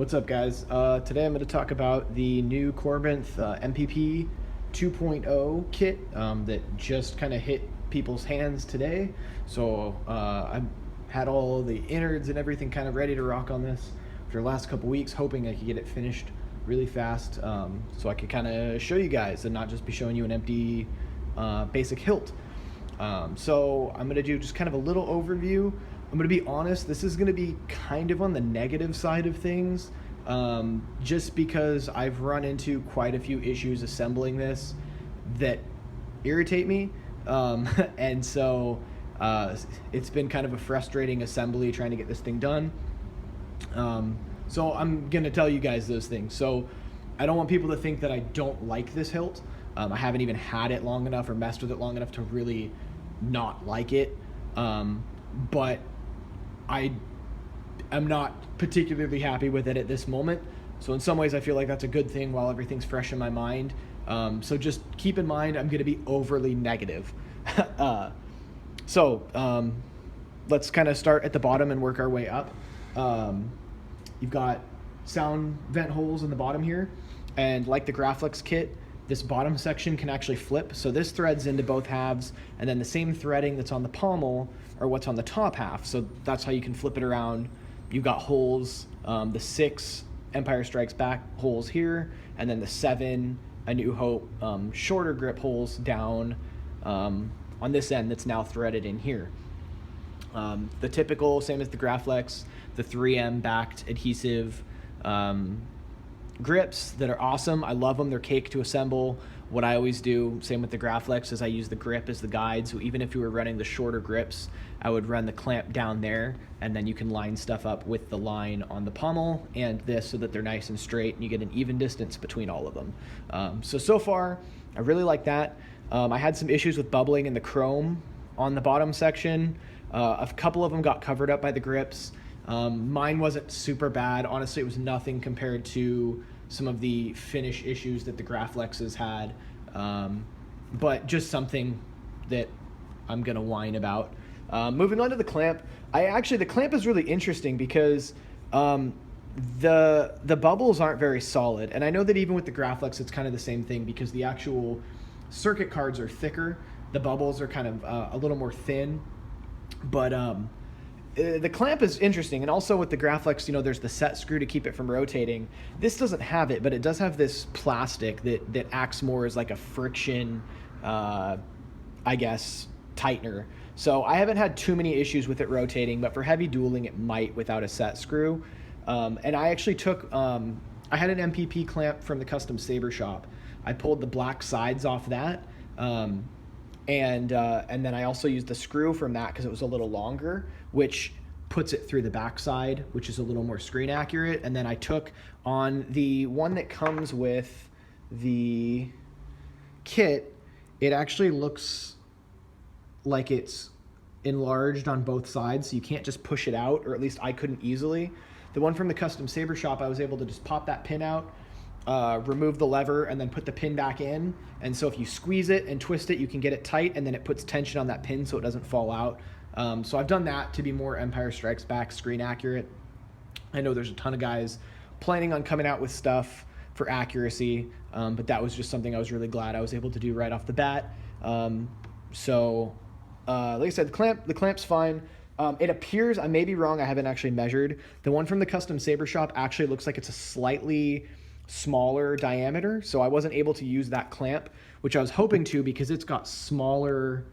What's up, guys? Today I'm going to talk about the new Korbanth MPP 2.0 kit that just kind of hit people's hands today. So I had all the innards and everything kind of ready to rock on this for the last couple weeks, hoping I could get it finished really fast so I could kind of show you guys and not just be showing you an empty basic hilt. So I'm going to do just kind of a little overview. I'm going to be honest, this is going to be kind of on the negative side of things, just because I've run into quite a few issues assembling this that irritate me, and so it's been kind of a frustrating assembly trying to get this thing done. So I'm going to tell you guys those things. So I don't want people to think that I don't like this hilt. I haven't even had it long enough or messed with it long enough to really not like it, but I am not particularly happy with it at this moment. So in some ways I feel like that's a good thing while everything's fresh in my mind. So just keep in mind I'm going to be overly negative. Let's kind of start at the bottom and work our way up. You've got sound vent holes in the bottom here, and like the Graflex kit, this bottom section can actually flip. So this threads into both halves, and then the same threading that's on the pommel or what's on the top half. So that's how you can flip it around. You've got holes, the 6 Empire Strikes Back holes here, and then the 7 A New Hope shorter grip holes down on this end that's now threaded in here. The typical, same as the Graflex, the 3M backed adhesive grips that are awesome. I love them. They're cake to assemble. What I always do, same with the Graflex, is I use the grip as the guide. So even if you were running the shorter grips, I would run the clamp down there, and then you can line stuff up with the line on the pommel and this so that they're nice and straight, and you get an even distance between all of them. So far, I really like that. I had some issues with bubbling in the chrome on the bottom section. A couple of them got covered up by the grips. Mine wasn't super bad. Honestly, it was nothing compared to some of the finish issues that the Graflexes had, but just something that I'm gonna whine about. Moving on to the clamp, the clamp is really interesting because the bubbles aren't very solid, and I know that even with the Graflex it's kind of the same thing because the actual circuit cards are thicker. The bubbles are kind of a little more thin, but the clamp is interesting. And also with the Graflex, you know, there's the set screw to keep it from rotating. This doesn't have it, but it does have this plastic that acts more as like a friction, I guess, tightener. So I haven't had too many issues with it rotating, but for heavy dueling, it might without a set screw. And I actually took, I had an MPP clamp from the custom saber shop. I pulled the black sides off that. And then I also used the screw from that because it was a little longer, which puts it through the backside, which is a little more screen accurate. And then I took on the one that comes with the kit, it actually looks like it's enlarged on both sides, so you can't just push it out, or at least I couldn't easily. The one from the custom saber shop, I was able to just pop that pin out, remove the lever, and then put the pin back in. And so if you squeeze it and twist it, you can get it tight, and then it puts tension on that pin so it doesn't fall out. So I've done that to be more Empire Strikes Back screen accurate. I know there's a ton of guys planning on coming out with stuff for accuracy, but that was just something I was really glad I was able to do right off the bat. Like I said, the clamp's fine. It appears, I may be wrong, I haven't actually measured. The one from the custom saber shop actually looks like it's a slightly smaller diameter, so I wasn't able to use that clamp, which I was hoping to because it's got smaller,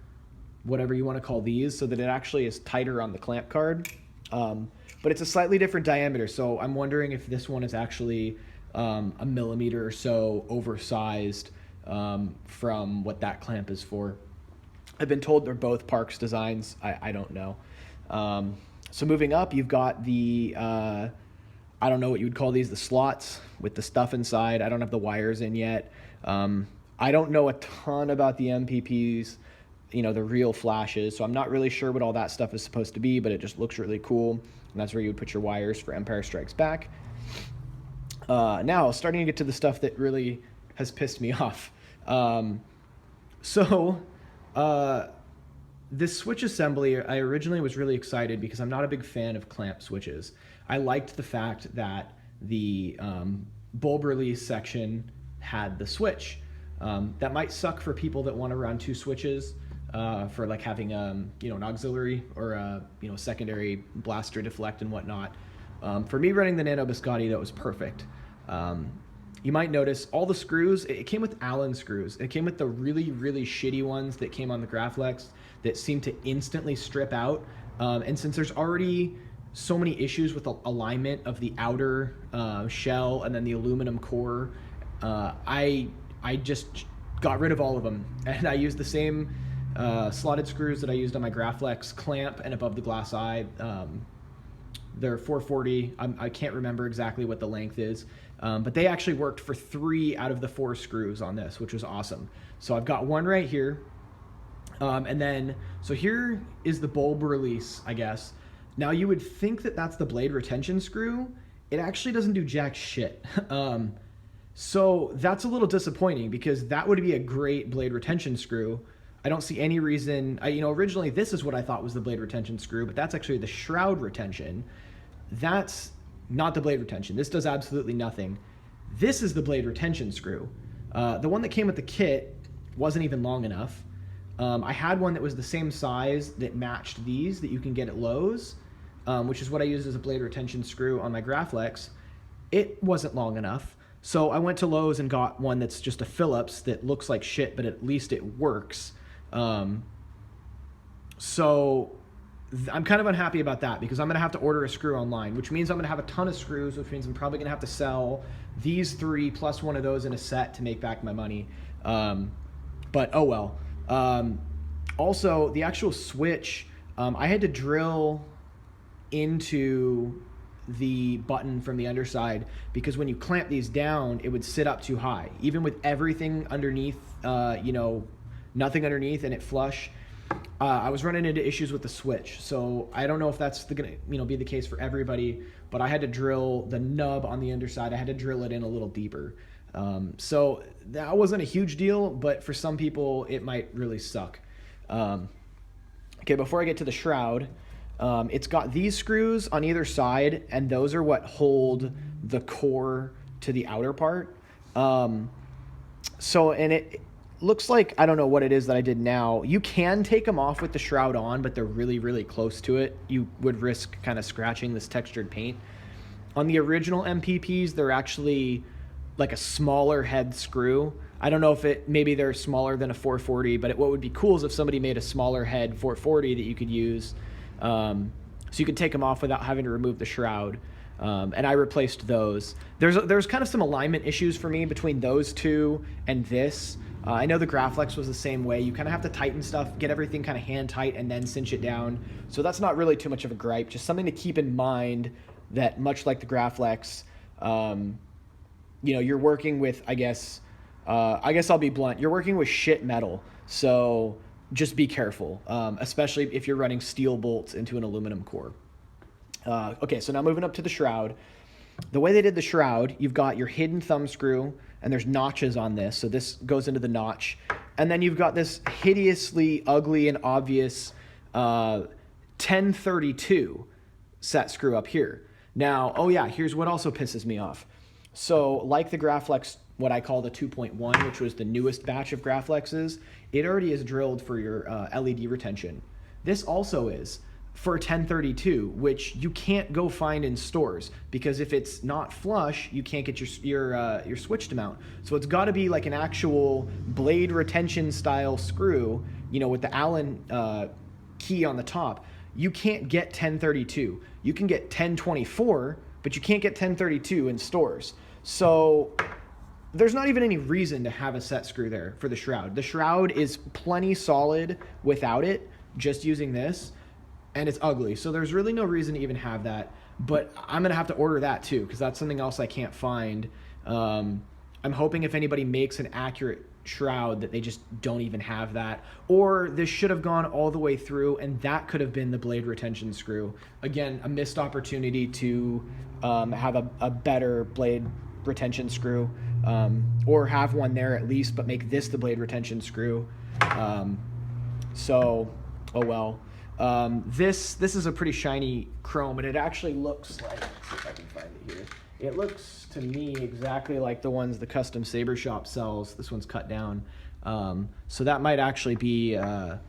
whatever you want to call these, so that it actually is tighter on the clamp card. But it's a slightly different diameter, so I'm wondering if this one is actually a millimeter or so oversized from what that clamp is for. I've been told they're both Parks designs. I don't know. So moving up, you've got the I don't know what you would call these, the slots with the stuff inside. I don't have the wires in yet. I don't know a ton about the MPPs, you know, the real flashes, so I'm not really sure what all that stuff is supposed to be, but it just looks really cool, and that's where you would put your wires for Empire Strikes Back. Now, starting to get to the stuff that really has pissed me off. This switch assembly, I originally was really excited because I'm not a big fan of clamp switches. I liked the fact that the bulb release section had the switch. That might suck for people that want to run 2 switches for like having you know, an auxiliary or a, you know, secondary blaster deflect and whatnot. For me running the Nano Biscotti, that was perfect. You might notice all the screws, it came with Allen screws. It came with the really, really shitty ones that came on the Graflex that seem to instantly strip out. And since there's already so many issues with the alignment of the outer shell and then the aluminum core, I just got rid of all of them. And I used the same slotted screws that I used on my Graflex clamp and above the glass eye. They're 440. I can't remember exactly what the length is, but they actually worked for 3 out of the 4 screws on this, which was awesome. So I've got one right here. And then, so here is the bulb release, I guess. Now you would think that that's the blade retention screw. It actually doesn't do jack shit. So that's a little disappointing because that would be a great blade retention screw. I don't see any reason, you know, originally this is what I thought was the blade retention screw, but that's actually the shroud retention. That's not the blade retention. This does absolutely nothing. This is the blade retention screw. The one that came with the kit wasn't even long enough. I had one that was the same size that matched these that you can get at Lowe's, which is what I used as a blade retention screw on my Graflex. It wasn't long enough. So I went to Lowe's and got one that's just a Phillips that looks like shit, but at least it works. So I'm kind of unhappy about that because I'm going to have to order a screw online, which means I'm going to have a ton of screws, which means I'm probably going to have to sell these 3 plus one of those in a set to make back my money. But oh well. Also, the actual switch, I had to drill into the button from the underside because when you clamp these down, it would sit up too high. Even with everything underneath, you know, nothing underneath and it flush, I was running into issues with the switch. So I don't know if that's gonna, you know, be the case for everybody, but I had to drill the nub on the underside. I had to drill it in a little deeper. So that wasn't a huge deal, but for some people it might really suck. Okay, before I get to the shroud, it's got these screws on either side, and those are what hold the core to the outer part. So, and it looks like, I don't know what it is that I did now. You can take them off with the shroud on, but they're really, really close to it. You would risk kind of scratching this textured paint. On the original MPPs, they're actually like a smaller head screw. I don't know if maybe they're smaller than a 440, but what would be cool is if somebody made a smaller head 440 that you could use. So you could take them off without having to remove the shroud. And I replaced those. There's kind of some alignment issues for me between those two and this. I know the Graflex was the same way. You kind of have to tighten stuff, get everything kind of hand tight and then cinch it down. So that's not really too much of a gripe, just something to keep in mind that much like the Graflex, you know, you're working with, I guess I'll be blunt, you're working with shit metal. So just be careful, especially if you're running steel bolts into an aluminum core. Okay, so now moving up to the shroud. The way they did the shroud, you've got your hidden thumb screw, and there's notches on this, so this goes into the notch. And then you've got this hideously ugly and obvious 1032 set screw up here. Now, oh yeah, here's what also pisses me off. So like the Graflex, what I call the 2.1, which was the newest batch of Graflexes, it already is drilled for your LED retention. This also is for 1032, which you can't go find in stores because if it's not flush, you can't get your switch to mount. So it's got to be like an actual blade retention style screw, you know, with the Allen key on the top. You can't get 1032. You can get 1024, but you can't get 1032 in stores. So there's not even any reason to have a set screw there for the shroud. The shroud is plenty solid without it, just using this, and it's ugly. So there's really no reason to even have that, but I'm gonna have to order that too, because that's something else I can't find. I'm hoping if anybody makes an accurate shroud that they just don't even have that, or this should have gone all the way through and that could have been the blade retention screw. Again, a missed opportunity to have a better blade retention screw, or have one there at least, but make this the blade retention screw. So, oh well. This is a pretty shiny chrome, and it actually looks like, let's see if I can find it here. It looks to me exactly like the ones the custom saber shop sells. This one's cut down. So that might actually be a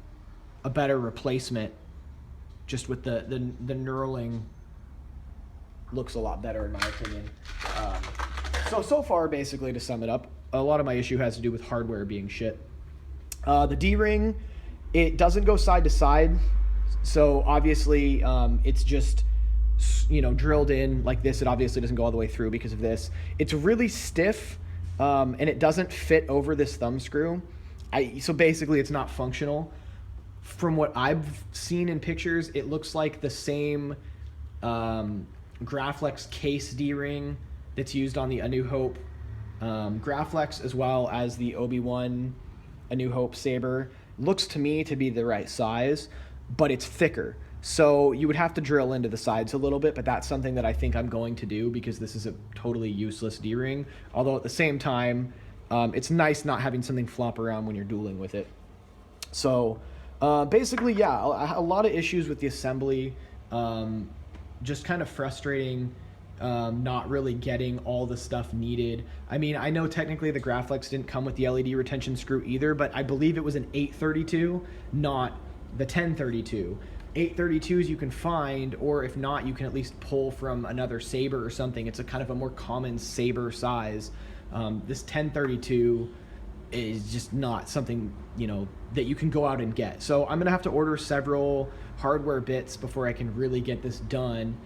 better replacement, just with the knurling looks a lot better in my opinion. So far, basically, to sum it up, a lot of my issue has to do with hardware being shit. The D-ring, it doesn't go side to side, so obviously it's just, you know, drilled in like this. It obviously doesn't go all the way through because of this. It's really stiff, and it doesn't fit over this thumb screw. So basically it's not functional. From what I've seen in pictures, it looks like the same Graflex case D-ring that's used on the A New Hope Graflex, as well as the Obi-Wan A New Hope saber. Looks to me to be the right size, but it's thicker. So you would have to drill into the sides a little bit, but that's something that I think I'm going to do because this is a totally useless D-ring. Although at the same time, it's nice not having something flop around when you're dueling with it. So basically, yeah, a lot of issues with the assembly. Just kind of frustrating, not really getting all the stuff needed. I mean, I know technically the Graflex didn't come with the LED retention screw either, but I believe it was an 832, not the 1032. 832s you can find, or if not, you can at least pull from another saber or something. It's a kind of a more common saber size. This 1032 is just not something, you know, that you can go out and get. So I'm gonna have to order several hardware bits before I can really get this done.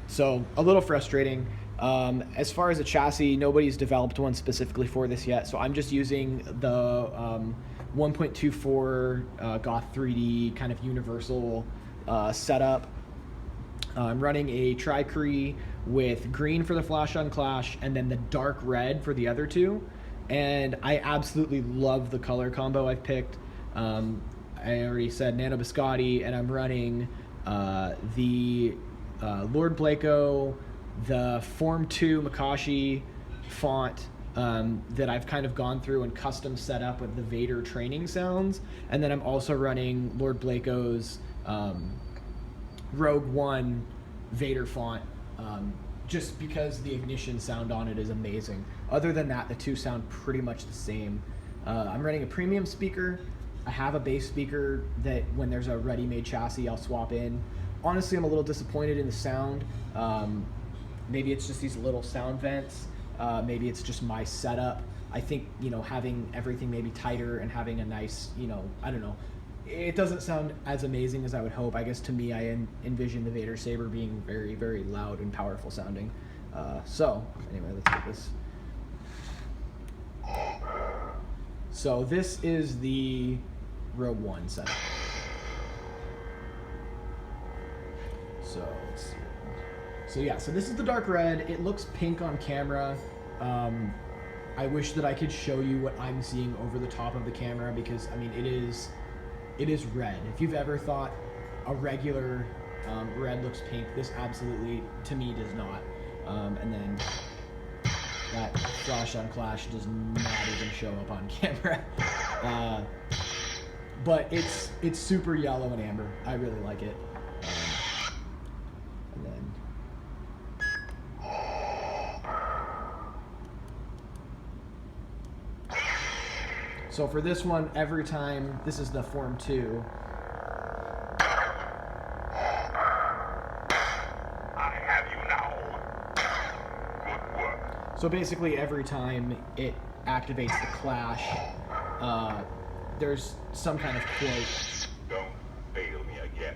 So a little frustrating. As far as a chassis, nobody's developed one specifically for this yet, so I'm just using the 1.24 Goth 3D kind of universal setup. I'm running a Tricree with green for the Flash on Clash and then the dark red for the other two, and I absolutely love the color combo I've picked. I already said Nano Biscotti, and I'm running the Lord Blaco, the Form 2 Makashi font that I've kind of gone through and custom set up with the Vader training sounds, and then I'm also running Lord Blaco's Rogue One Vader font, just because the ignition sound on it is amazing. Other than that, the two sound pretty much the same. I'm running a premium speaker. I have a bass speaker that when there's a ready-made chassis, I'll swap in. Honestly, I'm a little disappointed in the sound. Maybe it's just these little sound vents. Maybe it's just my setup. I think, you know, having everything maybe tighter and having a nice, you know, I don't know. It doesn't sound as amazing as I would hope. I guess to me, I envision the Vader saber being very, very loud and powerful sounding. So anyway, let's get this. So this is the Rogue One setup. So let's see. So yeah, so this is the dark red. It looks pink on camera. I wish that I could show you what I'm seeing over the top of the camera, because I mean it is red. If you've ever thought a regular red looks pink, this absolutely to me does not. And then that flash on Clash does not even show up on camera. But it's super yellow and amber. I really like it. And then so for this one, every time, this is the Form 2. I have you now. Good work. So basically every time it activates the Clash, there's some kind of quote. Don't fail me again.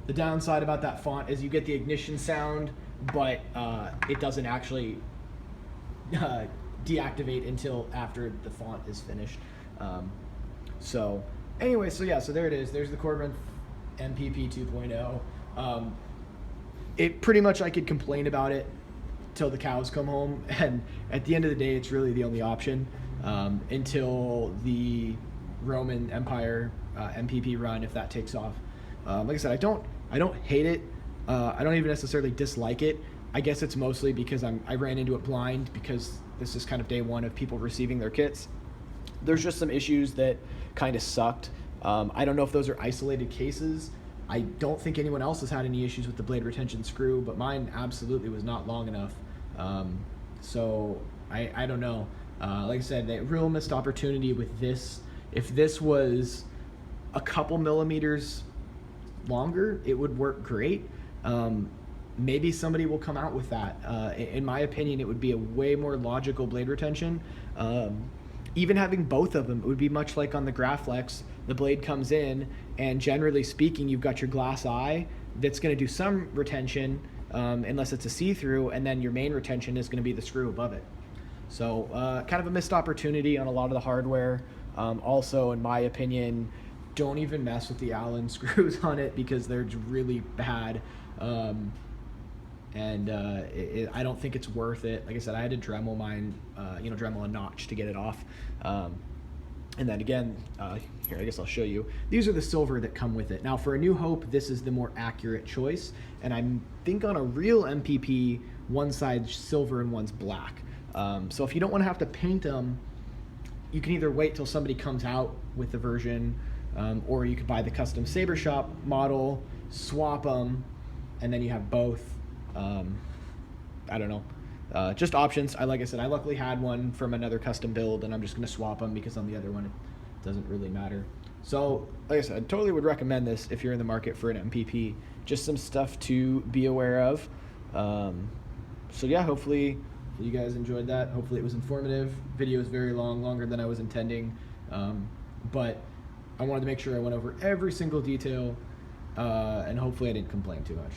The downside about that font is you get the ignition sound, but it doesn't actually deactivate until after the font is finished. So anyway, so yeah, so there it is. There's the Korbanth MPP 2.0. It pretty much, I could complain about it till the cows come home, and at the end of the day, it's really the only option until the Roman Empire MPP run, if that takes off. Like I said, I don't hate it. I don't even necessarily dislike it. I guess it's mostly because I ran into it blind, because this is kind of day one of people receiving their kits. There's just some issues that kind of sucked. I don't know if those are isolated cases. I don't think anyone else has had any issues with the blade retention screw, but mine absolutely was not long enough. So I don't know. Like I said, a real missed opportunity with this. If this was a couple millimeters longer, it would work great. Maybe somebody will come out with that. In my opinion, it would be a way more logical blade retention. Even having both of them, it would be much like on the Graflex. The blade comes in, and generally speaking, you've got your glass eye that's going to do some retention, unless it's a see-through, and then your main retention is going to be the screw above it. So kind of a missed opportunity on a lot of the hardware. Also, in my opinion, don't even mess with the Allen screws on it because they're really bad. I don't think it's worth it. Like I said, I had to Dremel mine, Dremel a notch to get it off. And then again, here, I guess I'll show you. These are the silver that come with it. Now for A New Hope, this is the more accurate choice. And I think on a real MPP, one side's silver and one's black. So if you don't want to have to paint them, you can either wait till somebody comes out with the version, or you could buy the custom Saber Shop model, swap them, and then you have both. I don't know. Just options. Like I said, I luckily had one from another custom build, and I'm just going to swap them because on the other one it doesn't really matter. So, like I said, I totally would recommend this if you're in the market for an MPP. Just some stuff to be aware of. So yeah, hopefully you guys enjoyed that. Hopefully it was informative. Video is very long, longer than I was intending. But I wanted to make sure I went over every single detail, and hopefully I didn't complain too much.